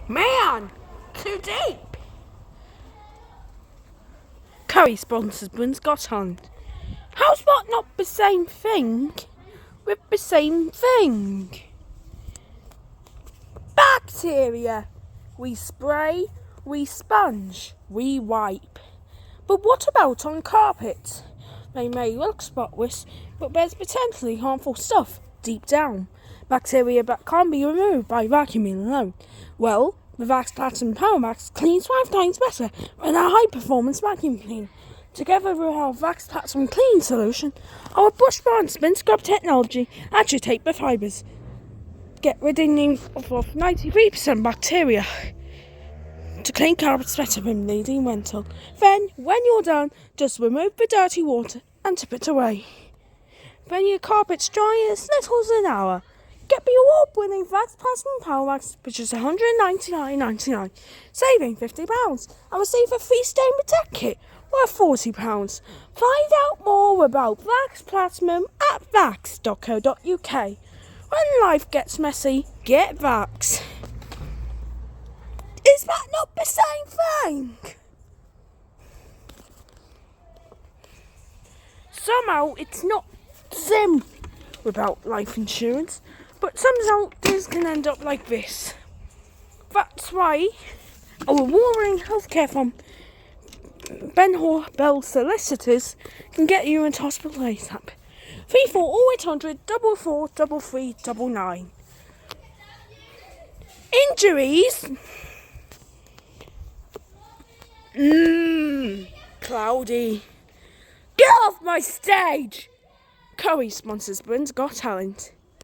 Man, too deep. Curry sponsors Britain's Got Talent. How's that not the same thing with the same thing? Bacteria. We spray, we sponge, we wipe. But what about on carpets? They may look spotless, but there's potentially harmful stuff deep down. Bacteria that can't be removed by vacuuming alone. Well, the Vax Platinum Power Max cleans 5 times better than a high-performance vacuum cleaner. Together with our Vax Platinum Clean solution, our brush bar and spin scrub technology agitate the fibres. Get rid of 93% bacteria to clean carpets better than bleeding rental. Then, when you're done, just remove the dirty water and tip it away. Then your carpet's dry in as little as an hour. Get the award-winning Vax Platinum Power Max, which is $199.99, saving £50, and receive a free stain protect kit worth £40. Find out more about Vax Platinum at vax.co.uk. When life gets messy, get Vax. Is that not the same thing? Somehow it's not the same without life insurance, but some doctors can end up like this. That's why our award-winning healthcare firm, Ben Hor Bell Solicitors, can get you into hospital ASAP. 340800 443399. Injuries? Cloudy. Get off my stage! Curry sponsors Britain's Got Talent.